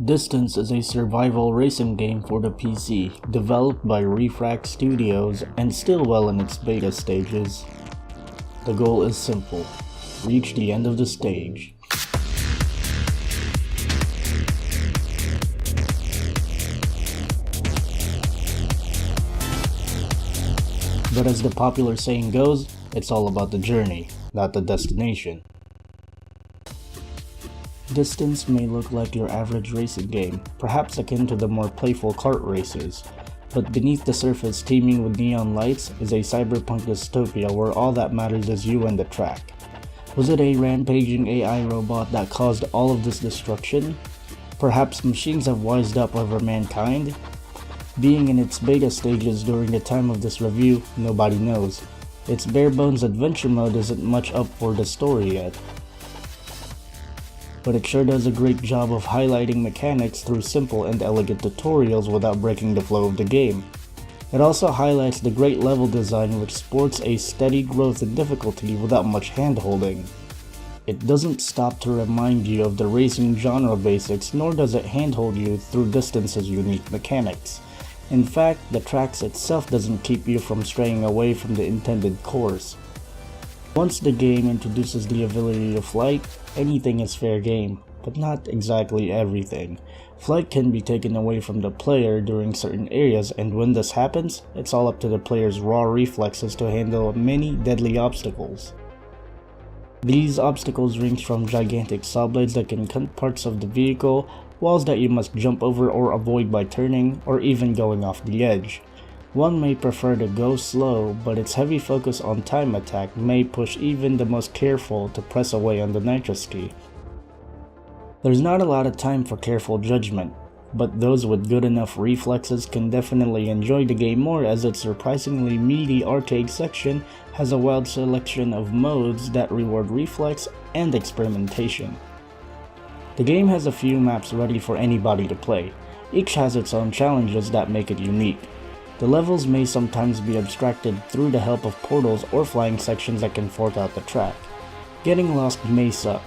Distance is a survival racing game for the PC, developed by Reflexes Studios and still well in its beta stages. The goal is simple: reach the end of the stage. But as the popular saying goes, it's all about the journey, not the destination. Distance may look like your average racing game, perhaps akin to the more playful kart races, but beneath the surface teeming with neon lights is a cyberpunk dystopia where all that matters is you and the track. Was it a rampaging AI robot that caused all of this destruction? Perhaps machines have wised up over mankind? Being in its beta stages during the time of this review, nobody knows. Its bare bones adventure mode isn't much up for the story yet, but it sure does a great job of highlighting mechanics through simple and elegant tutorials without breaking the flow of the game. It also highlights the great level design, which sports a steady growth in difficulty without much hand-holding. It doesn't stop to remind you of the racing genre basics, nor does it handhold you through Distance's unique mechanics. In fact, the tracks itself doesn't keep you from straying away from the intended course. Once the game introduces the ability to flight, anything is fair game, but not exactly everything. Flight can be taken away from the player during certain areas, and when this happens, it's all up to the player's raw reflexes to handle many deadly obstacles. These obstacles range from gigantic saw blades that can cut parts of the vehicle, walls that you must jump over or avoid by turning, or even going off the edge. One may prefer to go slow, but its heavy focus on time attack may push even the most careful to press away on the nitrous key. There's not a lot of time for careful judgment, but those with good enough reflexes can definitely enjoy the game more, as its surprisingly meaty arcade section has a wild selection of modes that reward reflex and experimentation. The game has a few maps ready for anybody to play. Each has its own challenges that make it unique. The levels may sometimes be abstracted through the help of portals or flying sections that can fork out the track. Getting lost may suck,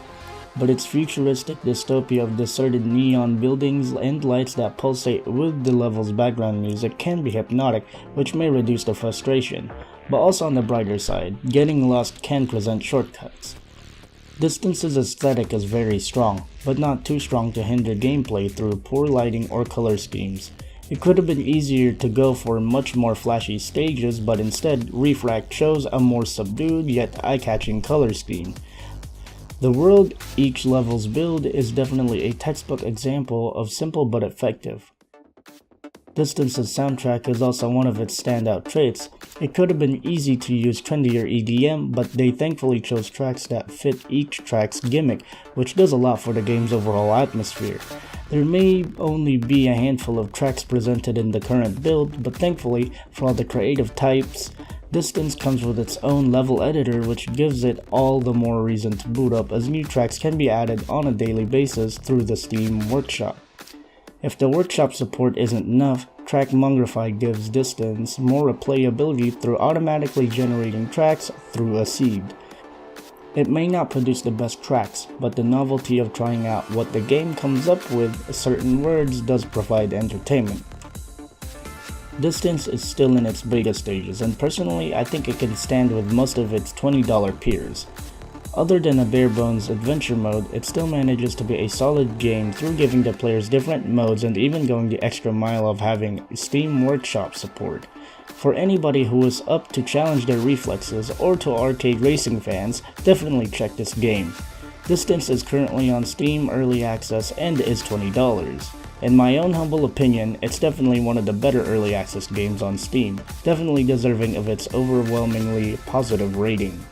but its futuristic dystopia of deserted neon buildings and lights that pulsate with the level's background music can be hypnotic, which may reduce the frustration. But also on the brighter side, getting lost can present shortcuts. Distance's aesthetic is very strong, but not too strong to hinder gameplay through poor lighting or color schemes. It could have been easier to go for much more flashy stages, but instead, Reflexes chose a more subdued yet eye-catching color scheme. The world each level's build is definitely a textbook example of simple but effective. Distance's soundtrack is also one of its standout traits. It could have been easy to use trendier EDM, but they thankfully chose tracks that fit each track's gimmick, which does a lot for the game's overall atmosphere. There may only be a handful of tracks presented in the current build, but thankfully, for all the creative types, Distance comes with its own level editor, which gives it all the more reason to boot up, as new tracks can be added on a daily basis through the Steam Workshop. If the workshop support isn't enough, Trackmongrify gives Distance more replayability through automatically generating tracks through a seed. It may not produce the best tracks, but the novelty of trying out what the game comes up with certain words does provide entertainment. Distance is still in its beta stages, and personally I think it can stand with most of its $20 peers. Other than a bare-bones adventure mode, it still manages to be a solid game through giving the players different modes and even going the extra mile of having Steam Workshop support. For anybody who is up to challenge their reflexes, or to arcade racing fans, definitely check this game. Distance is currently on Steam Early Access and is $20. In my own humble opinion, it's definitely one of the better early access games on Steam, definitely deserving of its overwhelmingly positive rating.